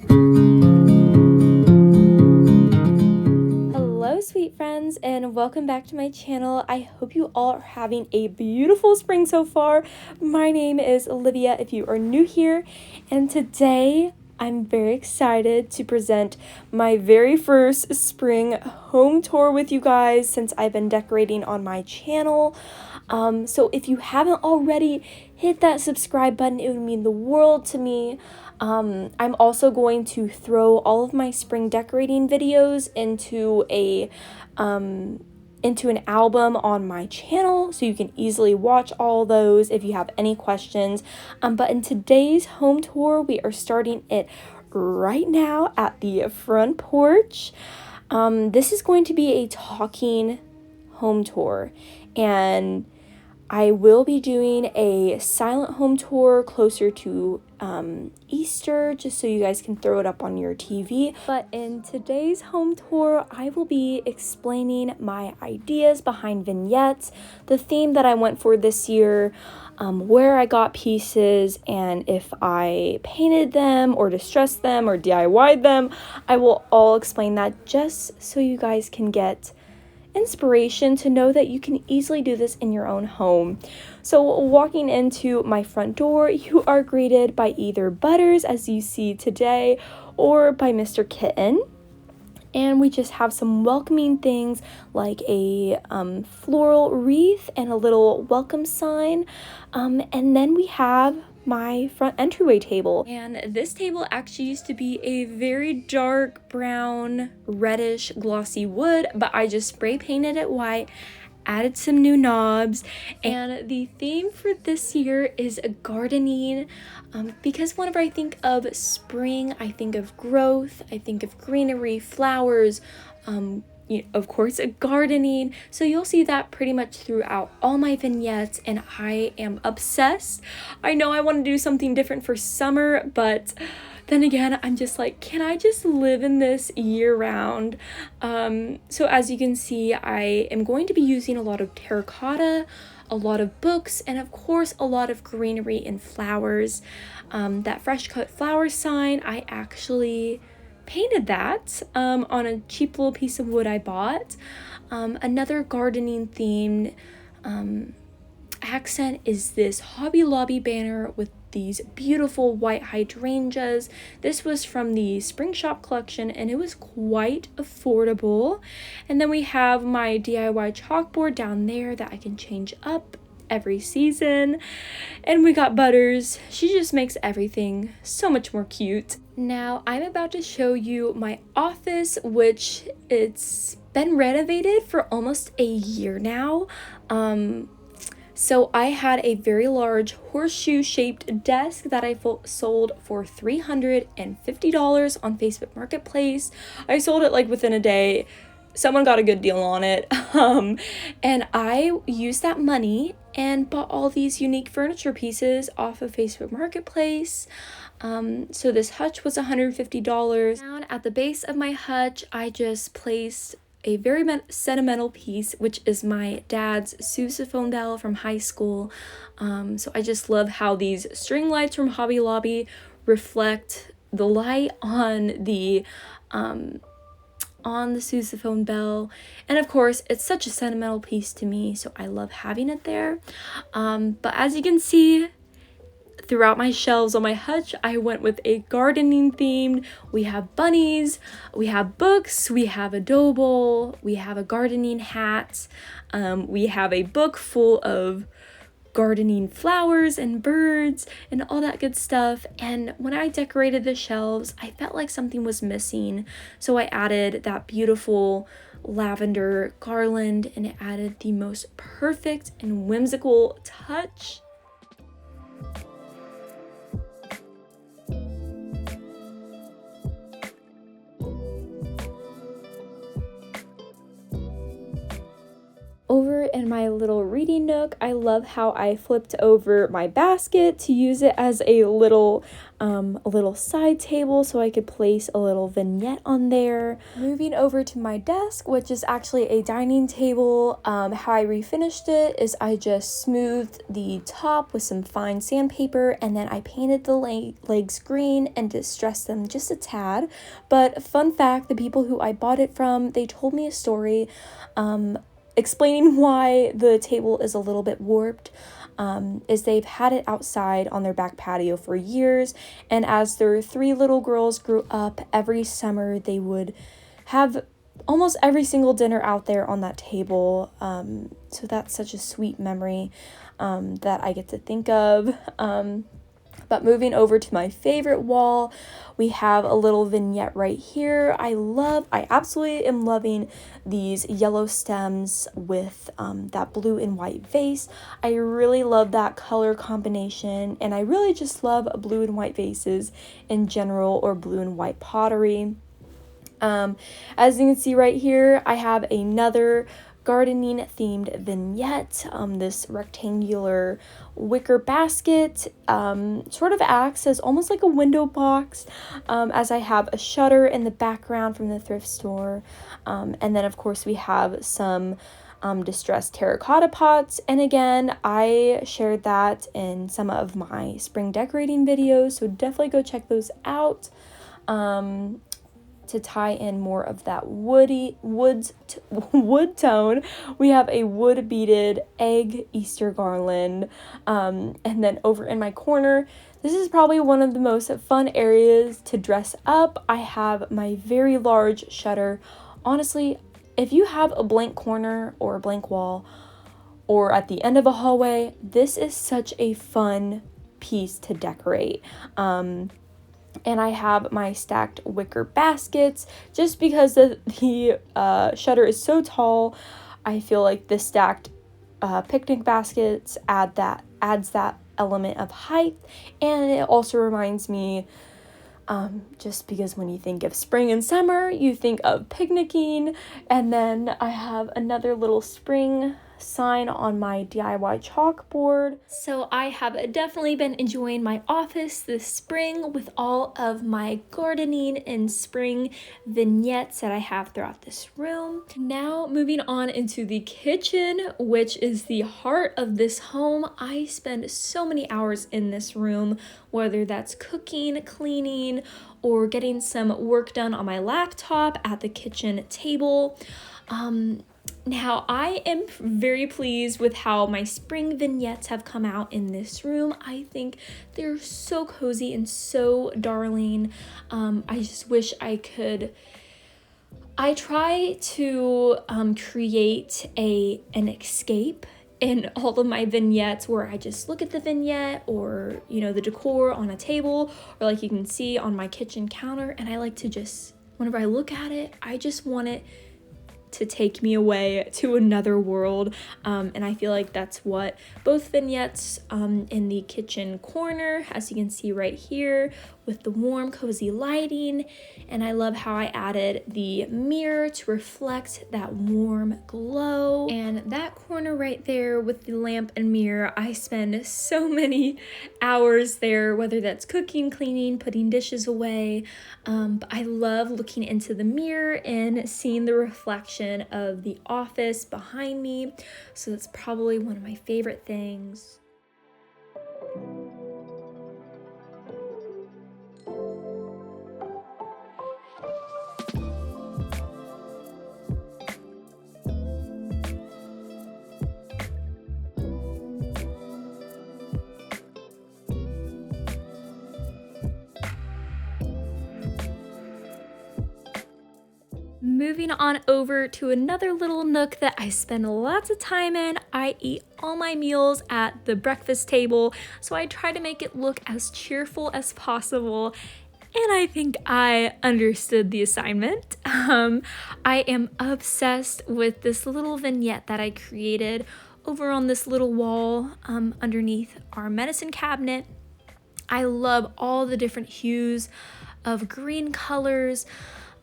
Hello sweet friends and welcome back to my channel. I hope you all are having a beautiful spring so far. My name is Olivia if you are new here, and today I'm very excited to present my very first spring home tour with you guys since I've been decorating on my channel. So if you haven't already, hit that subscribe button. It would mean the world to me. I'm also going to throw all of my spring decorating videos into an album on my channel, so you can easily watch all those if you have any questions. But in today's home tour, we are starting it right now at the front porch. This is going to be a talking home tour, and I will be doing a silent home tour closer to Easter, just so you guys can throw it up on your TV. But in today's home tour, I will be explaining my ideas behind vignettes, the theme that I went for this year, where I got pieces, and if I painted them or distressed them or DIY'd them. I will all explain that just so you guys can get inspiration to know that you can easily do this in your own home. So walking into my front door, you are greeted by either Butters, as you see today, or by Mr. Kitten. And we just have some welcoming things like a floral wreath and a little welcome sign. And then we have my front entryway table, and this table actually used to be a very dark brown reddish glossy wood, but I just spray painted it white, added some new knobs, and the theme for this year is gardening, because whenever I think of spring, I think of growth, I think of greenery, flowers, of course, gardening. So you'll see that pretty much throughout all my vignettes, and I am obsessed. I know I want to do something different for summer, but then again, I'm just like, can I just live in this year round? So as you can see, I am going to be using a lot of terracotta, a lot of books, and of course a lot of greenery and flowers. That fresh cut flower sign, I actually painted that on a cheap little piece of wood I bought. Another gardening themed accent is this Hobby Lobby banner with these beautiful white hydrangeas. This was from the Spring Shop collection, and it was quite affordable. And then we have my DIY chalkboard down there that I can change up every season. And we got Butters. She just makes everything so much more cute. Now I'm about to show you my office, which it's been renovated for almost a year now. So I had a very large horseshoe shaped desk that I sold for $350 on Facebook Marketplace. I sold it like within a day. Someone got a good deal on it. And I used that money and bought all these unique furniture pieces off of Facebook Marketplace. So this hutch was $150. Down at the base of my hutch, I just placed a very sentimental piece, which is my dad's sousaphone bell from high school. So I just love how these string lights from Hobby Lobby reflect the light on the sousaphone bell, and of course it's such a sentimental piece to me, so I love having it there. But as you can see, throughout my shelves on my hutch, I went with a gardening theme. We have bunnies, we have books, we have a dough bowl, we have a gardening hat, we have a book full of gardening flowers and birds and all that good stuff. And when I decorated the shelves, I felt like something was missing, so I added that beautiful lavender garland, and it added the most perfect and whimsical touch. Over in my little reading nook, I love how I flipped over my basket to use it as a little side table so I could place a little vignette on there. Moving over to my desk, which is actually a dining table, how I refinished it is I just smoothed the top with some fine sandpaper, and then I painted the legs green and distressed them just a tad. But fun fact, the people who I bought it from, they told me a story explaining why the table is a little bit warped. Is they've had it outside on their back patio for years, and as their 3 little girls grew up, every summer they would have almost every single dinner out there on that table. So that's such a sweet memory that I get to think of. But moving over to my favorite wall, we have a little vignette right here. I absolutely am loving these yellow stems with that blue and white vase. I really love that color combination, and I really just love blue and white vases in general, or blue and white pottery. As you can see right here, I have another gardening themed vignette. This rectangular wicker basket sort of acts as almost like a window box, as I have a shutter in the background from the thrift store, and then of course we have some distressed terracotta pots, and again I shared that in some of my spring decorating videos, so definitely go check those out. To tie in more of that wood tone, we have a wood beaded egg Easter garland, and then over in my corner, this is probably one of the most fun areas to dress up. I have my very large shutter. Honestly, if you have a blank corner or a blank wall or at the end of a hallway, this is such a fun piece to decorate. And I have my stacked wicker baskets. Just because the shutter is so tall, I feel like the stacked picnic baskets adds that element of height, and it also reminds me, just because when you think of spring and summer, you think of picnicking. And then I have another little spring sign on my DIY chalkboard. So I have definitely been enjoying my office this spring with all of my gardening and spring vignettes that I have throughout this room. Now moving on into the kitchen, which is the heart of this home. I spend so many hours in this room, whether that's cooking, cleaning, or getting some work done on my laptop at the kitchen table. Now, I am very pleased with how my spring vignettes have come out in this room. I think they're so cozy and so darling. I just wish I could. I try to create an escape in all of my vignettes where I just look at the vignette or, the decor on a table, or like you can see on my kitchen counter, and I like to just, whenever I look at it, I just want it to take me away to another world, and I feel like that's what both vignettes in the kitchen corner, as you can see right here, with the warm cozy lighting. And I love how I added the mirror to reflect that warm glow, and that corner right there with the lamp and mirror, I spend so many hours there, whether that's cooking, cleaning, putting dishes away, but I love looking into the mirror and seeing the reflection of the office behind me. So that's probably one of my favorite things. Moving on over to another little nook that I spend lots of time in. I eat all my meals at the breakfast table, so I try to make it look as cheerful as possible. And I think I understood the assignment. I am obsessed with this little vignette that I created over on this little wall underneath our medicine cabinet. I love all the different hues of green colors.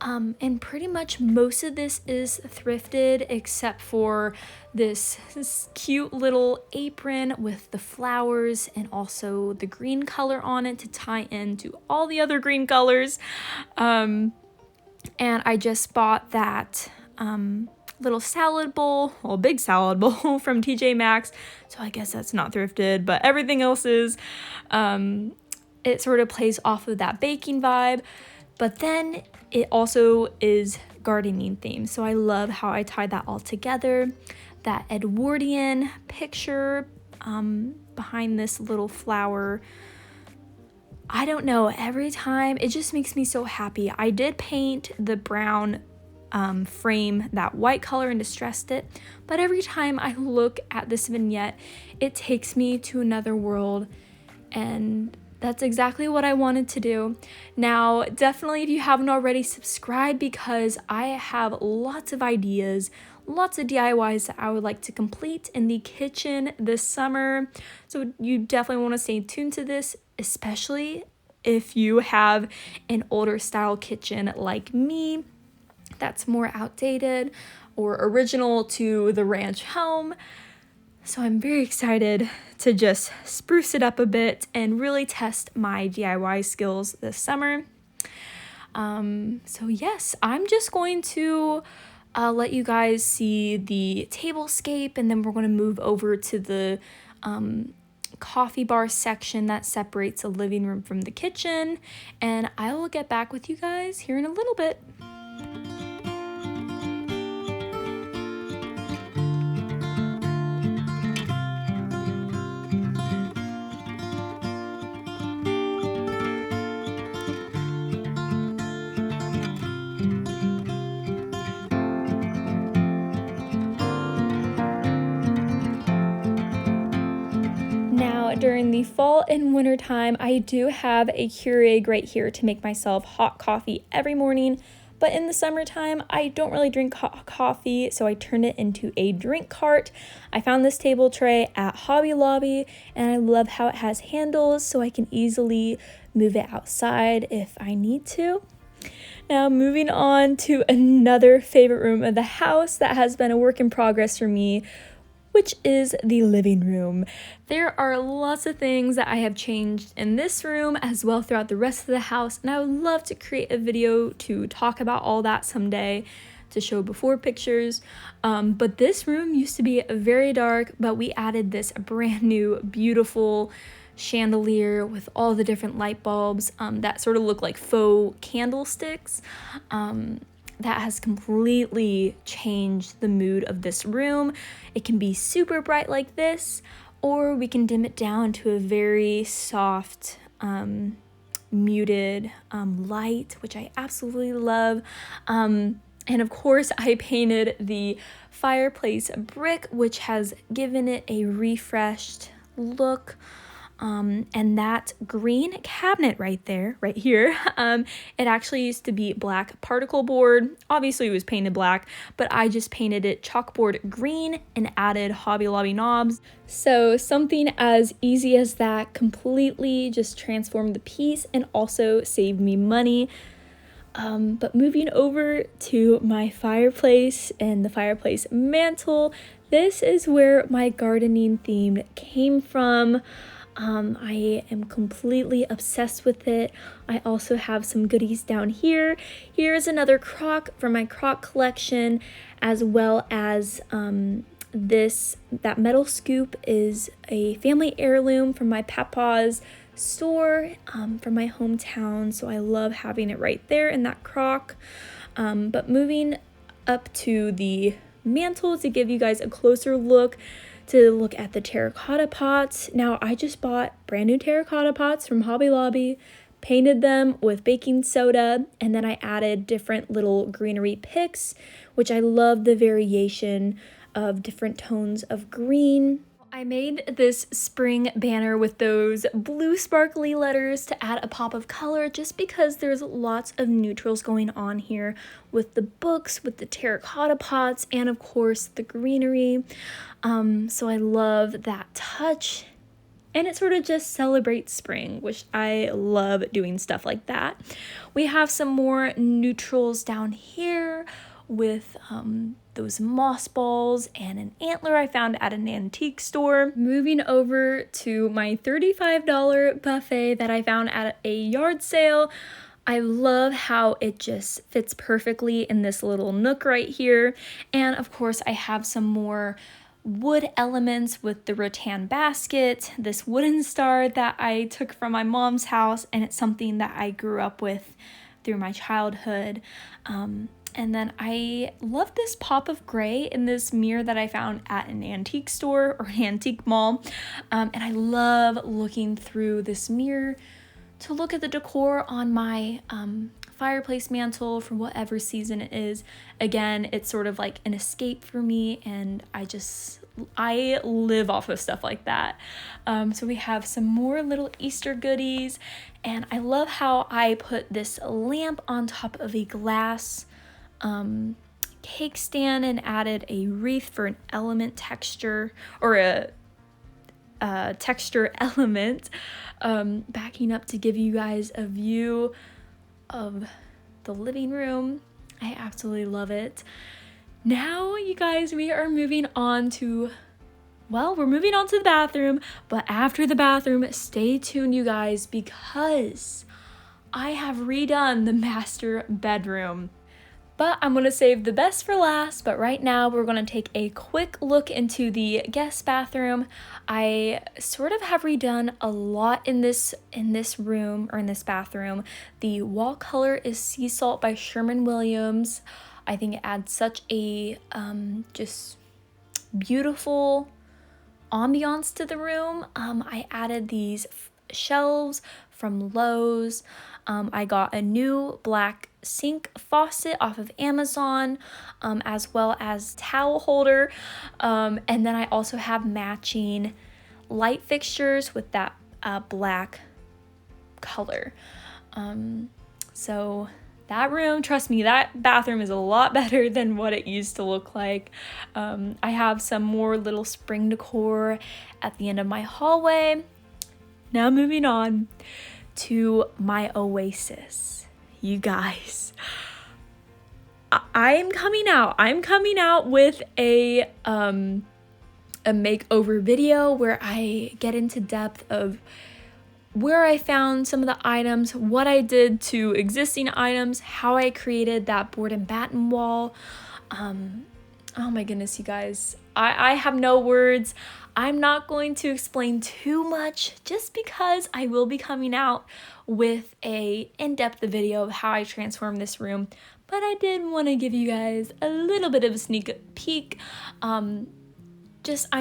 And pretty much most of this is thrifted except for this cute little apron with the flowers and also the green color on it to tie into all the other green colors. And I just bought that little salad bowl, well, big salad bowl from TJ Maxx. So I guess that's not thrifted, but everything else is. It sort of plays off of that baking vibe, but then it also is gardening themed. So I love how I tied that all together. That Edwardian picture behind this little flower. I don't know, every time it just makes me so happy. I did paint the brown frame that white color and distressed it, but every time I look at this vignette, it takes me to another world, and that's exactly what I wanted to do. Now, definitely if you haven't already, subscribe, because I have lots of ideas, lots of DIYs that I would like to complete in the kitchen this summer. So you definitely want to stay tuned to this, especially if you have an older style kitchen like me that's more outdated or original to the ranch home. So I'm very excited to just spruce it up a bit and really test my DIY skills this summer. So yes, I'm just going to let you guys see the tablescape, and then we're going to move over to the coffee bar section that separates the living room from the kitchen, and I will get back with you guys here in a little bit. Now, during the fall and winter time, I do have a Keurig right here to make myself hot coffee every morning. But in the summertime, I don't really drink hot coffee, so I turned it into a drink cart. I found this table tray at Hobby Lobby, and I love how it has handles so I can easily move it outside if I need to. Now, moving on to another favorite room of the house that has been a work in progress for me, which is the living room. There are lots of things that I have changed in this room as well throughout the rest of the house, and I would love to create a video to talk about all that someday, to show before pictures. But this room used to be very dark, but we added this brand new beautiful chandelier with all the different light bulbs that sort of look like faux candlesticks. That has completely changed the mood of this room. It can be super bright like this, or we can dim it down to a very soft, muted light, which I absolutely love. And of course, I painted the fireplace brick, which has given it a refreshed look. And that green cabinet right here, it actually used to be black particle board. Obviously it was painted black, but I just painted it chalkboard green and added Hobby Lobby knobs. So something as easy as that completely just transformed the piece and also saved me money. But moving over to my fireplace and the fireplace mantle, this is where my gardening theme came from. I am completely obsessed with it. I also have some goodies down here. Here's another crock from my crock collection, as well as that metal scoop is a family heirloom from my papa's store from my hometown, so I love having it right there in that crock. But moving up to the mantle to give you guys a closer look, to look at the terracotta pots. Now, I just bought brand new terracotta pots from Hobby Lobby, painted them with baking soda, and then I added different little greenery picks, which I love the variation of different tones of green. I made this spring banner with those blue sparkly letters to add a pop of color, just because there's lots of neutrals going on here with the books, with the terracotta pots, and of course the greenery. So I love that touch. and it sort of just celebrates spring, which I love doing stuff like that. We have some more neutrals down here with those moss balls and an antler I found at an antique store. Moving over to my $35 buffet that I found at a yard sale. I love how it just fits perfectly in this little nook right here. And of course I have some more wood elements with the rattan basket, this wooden star that I took from my mom's house, and it's something that I grew up with through my childhood. And then I love this pop of gray in this mirror that I found at an antique store or an antique mall. And I love looking through this mirror to look at the decor on my fireplace mantle for whatever season it is. Again, it's sort of like an escape for me, and I live off of stuff like that. So we have some more little Easter goodies, and I love how I put this lamp on top of a glass cake stand and added a wreath for an element texture, or a texture element, backing up to give you guys a view of the living room. I absolutely love it. Now, you guys, we are moving on to, well, we're moving on to the bathroom, but after the bathroom, stay tuned, you guys, because I have redone the master bedroom. But I'm going to save the best for last, but right now we're going to take a quick look into the guest bathroom. I sort of have redone a lot in this room, or in this bathroom. The wall color is Sea Salt by Sherwin-Williams. I think it adds such a just beautiful ambiance to the room. I added these shelves from Lowe's. I got a new black sink faucet off of Amazon, as well as towel holder. And then I also have matching light fixtures with that black color. So that room, trust me, that bathroom is a lot better than what it used to look like. I have some more little spring decor at the end of my hallway. Now moving on to my oasis. You guys, I'm coming out with a makeover video where I get into depth of where I found some of the items, what I did to existing items, how I created that board and batten wall. Oh my goodness, you guys, I have no words. I'm not going to explain too much just because I will be coming out with a in-depth video of how I transformed this room, but I did want to give you guys a little bit of a sneak peek. I'm just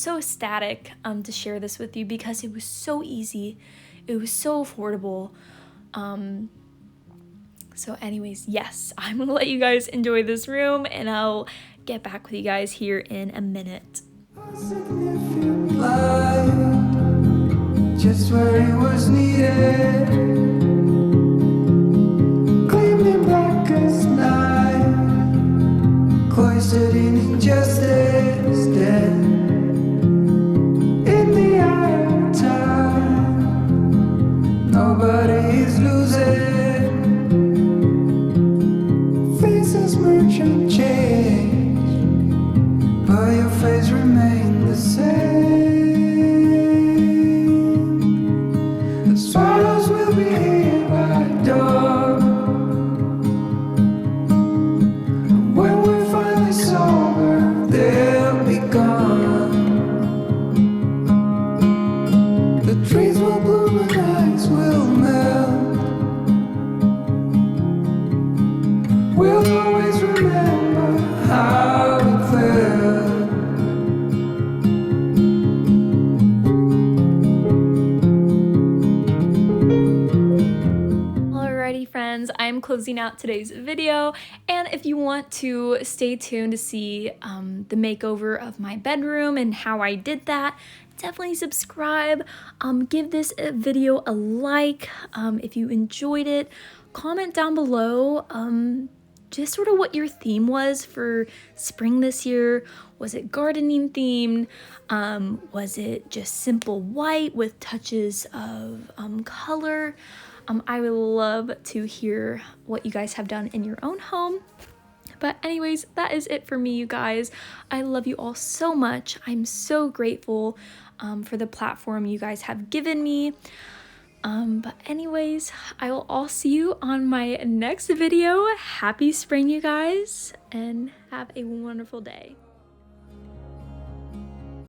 so ecstatic to share this with you because it was so easy, it was so affordable. So anyways, yes, I'm gonna let you guys enjoy this room, and I'll get back with you guys here in a minute. Just where it was needed, gleaming black as night, cloistered in injustice, dead in the eye of time. Nobody is losing, faces merge and change, but your face remains the same. Swallows will be here by dawn. When we're finally sober, they'll be gone. The trees will bloom and ice will melt. We'll always remember how it felt. Friends, I'm closing out today's video, and if you want to stay tuned to see the makeover of my bedroom and how I did that, definitely subscribe. Give this video a like if you enjoyed it. Comment down below just sort of what your theme was for spring this year. Was it gardening themed? Was it just simple white with touches of color? I would love to hear what you guys have done in your own home. But anyways, that is it for me, you guys. I love you all so much. I'm so grateful for the platform you guys have given me. But anyways, I will all see you on my next video. Happy spring, you guys, and have a wonderful day.